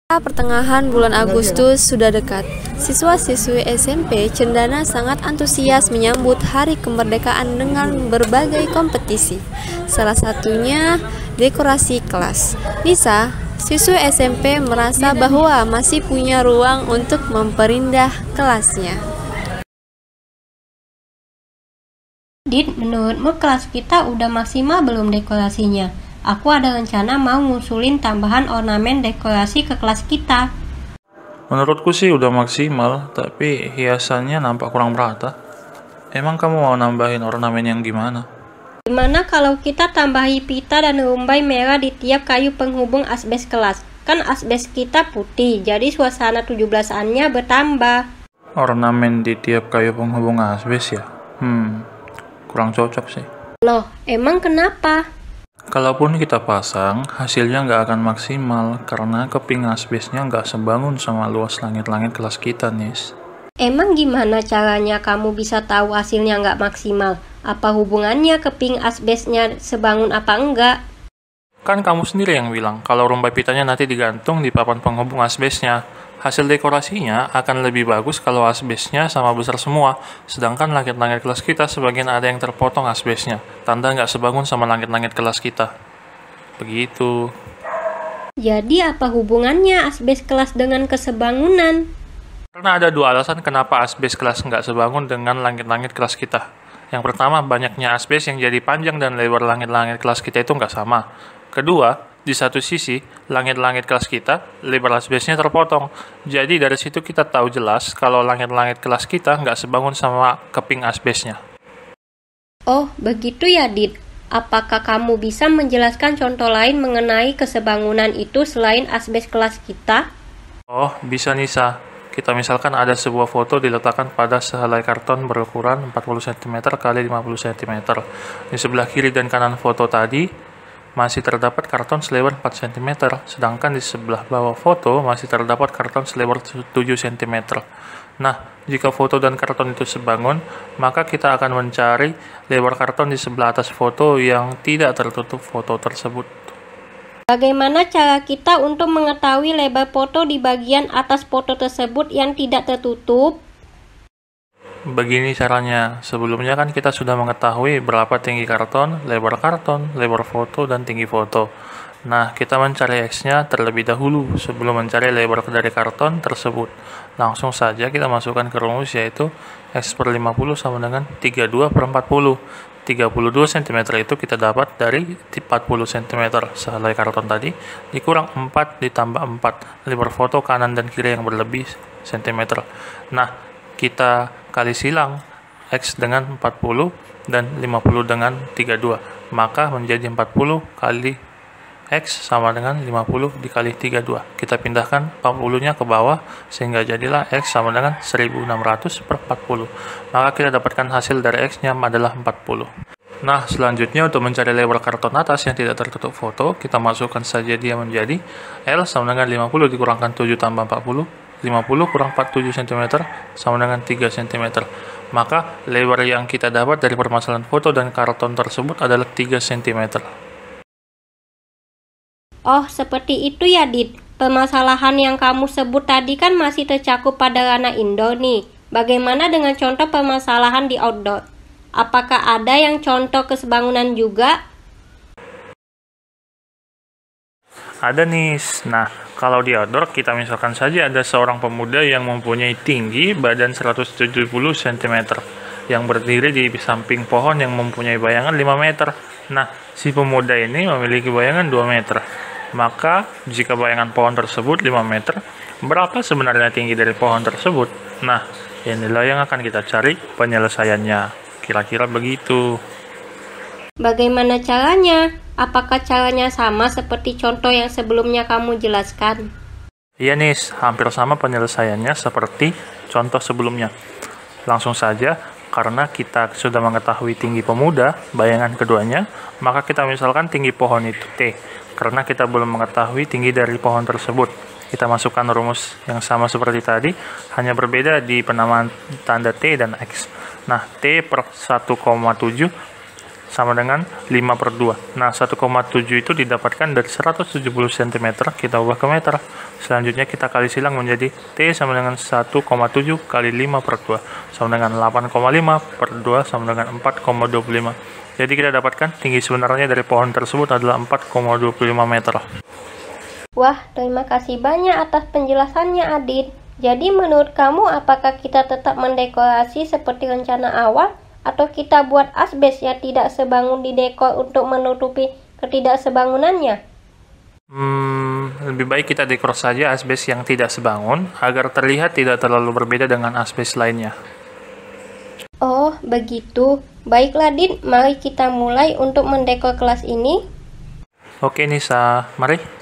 Pertengahan bulan Agustus sudah dekat. Siswa-siswi SMP Cendana sangat antusias menyambut Hari Kemerdekaan dengan berbagai kompetisi. Salah satunya dekorasi kelas. Nisa, siswi SMP merasa bahwa masih punya ruang untuk memperindah kelasnya. Dit, menurutmu kelas kita udah maksimal belum dekorasinya? Aku ada rencana mau ngusulin tambahan ornamen dekorasi ke kelas kita. Menurutku sih udah maksimal, tapi hiasannya nampak kurang merata. Emang kamu mau nambahin ornamen yang gimana? Gimana kalau kita tambahi pita dan rumbai merah di tiap kayu penghubung asbes kelas? Kan asbes kita putih, jadi suasana 17-annya bertambah. Ornamen di tiap kayu penghubung asbes ya? Kurang cocok sih. Loh, emang kenapa? Kalaupun kita pasang, hasilnya nggak akan maksimal karena keping asbesnya nggak sebangun sama luas langit-langit kelas kita, Nis. Emang gimana caranya kamu bisa tahu hasilnya nggak maksimal? Apa hubungannya keping asbesnya sebangun apa enggak? Kan kamu sendiri yang bilang kalau rumbai pitanya nanti digantung di papan penghubung asbesnya. Hasil dekorasinya akan lebih bagus kalau asbesnya sama besar semua, sedangkan langit-langit kelas kita sebagian ada yang terpotong asbesnya, tanda nggak sebangun sama langit-langit kelas kita. Begitu. Jadi apa hubungannya asbes kelas dengan kesebangunan? Karena ada dua alasan kenapa asbes kelas nggak sebangun dengan langit-langit kelas kita. Yang pertama, banyaknya asbes yang jadi panjang dan lebar langit-langit kelas kita itu nggak sama. Kedua, di satu sisi, langit-langit kelas kita, lebar asbesnya terpotong. Jadi dari situ kita tahu jelas kalau langit-langit kelas kita nggak sebangun sama keping asbesnya. Oh, begitu ya, Dit. Apakah kamu bisa menjelaskan contoh lain mengenai kesebangunan itu selain asbes kelas kita? Oh, bisa Nisa. Kita misalkan ada sebuah foto diletakkan pada sehelai karton berukuran 40 cm x 50 cm. Di sebelah kiri dan kanan foto tadi, masih terdapat karton selebar 4 cm, sedangkan di sebelah bawah foto masih terdapat karton selebar 7 cm. Nah, jika foto dan karton itu sebangun, maka kita akan mencari lebar karton di sebelah atas foto yang tidak tertutup foto tersebut. Bagaimana cara kita untuk mengetahui lebar foto di bagian atas foto tersebut yang tidak tertutup? Begini caranya, sebelumnya kan kita sudah mengetahui berapa tinggi karton, lebar foto, dan tinggi foto. Nah, kita mencari X-nya terlebih dahulu sebelum mencari lebar dari karton tersebut. Langsung saja kita masukkan ke rumus yaitu X per 50 sama dengan 32 per 40. 32 cm itu kita dapat dari 40 cm sehelai karton tadi, dikurang 4 ditambah 4, lebar foto kanan dan kiri yang berlebih cm. Nah, kita kali silang X dengan 40 dan 50 dengan 32, maka menjadi 40 kali X sama dengan 50 dikali 32. Kita pindahkan 40-nya ke bawah sehingga jadilah X sama dengan 1600 per 40. Maka kita dapatkan hasil dari X-nya adalah 40. Nah, selanjutnya untuk mencari lebar karton atas yang tidak tertutup foto, kita masukkan saja dia menjadi L sama dengan 50 dikurangkan 7 tambah 40. 50 kurang 47 cm sama dengan 3 cm. Maka lebar yang kita dapat dari permasalahan foto dan karton tersebut adalah 3 cm. Oh, seperti itu ya, Dit. Permasalahan yang kamu sebut tadi kan masih tercakup pada ranah indoor nih. Bagaimana dengan contoh permasalahan di outdoor? Apakah ada yang contoh kesebangunan juga? Ada nih. Nah, kalau di outdoor kita misalkan saja ada seorang pemuda yang mempunyai tinggi badan 170 cm yang berdiri di samping pohon yang mempunyai bayangan 5 meter. Nah, si pemuda ini memiliki bayangan 2 meter. Maka, jika bayangan pohon tersebut 5 meter, berapa sebenarnya tinggi dari pohon tersebut? Nah, inilah yang akan kita cari penyelesaiannya. Kira-kira begitu. Bagaimana caranya? Apakah caranya sama seperti contoh yang sebelumnya kamu jelaskan? Iya Nis, hampir sama penyelesaiannya seperti contoh sebelumnya. Langsung saja, karena kita sudah mengetahui tinggi pemuda, bayangan keduanya, maka kita misalkan tinggi pohon itu T. Karena kita belum mengetahui tinggi dari pohon tersebut, kita masukkan rumus yang sama seperti tadi, hanya berbeda di penamaan tanda T dan X. Nah, T per 1,7 sama dengan 5/2. Nah, 1,7 itu didapatkan dari 170 cm, kita ubah ke meter. Selanjutnya kita kali silang menjadi T sama dengan 1,7 kali 5/2, sama dengan 8,5/2 sama dengan 4,25. Jadi kita dapatkan tinggi sebenarnya dari pohon tersebut adalah 4,25 meter. Wah, terima kasih banyak atas penjelasannya, Adit. Jadi menurut kamu apakah kita tetap mendekorasi seperti rencana awal? Atau kita buat asbes yang tidak sebangun di dekor untuk menutupi ketidaksebangunannya? Lebih baik kita dekor saja asbes yang tidak sebangun agar terlihat tidak terlalu berbeda dengan asbes lainnya. Oh, begitu. Baiklah, Dit. Mari kita mulai untuk mendekor kelas ini. Oke, Nisa. Mari.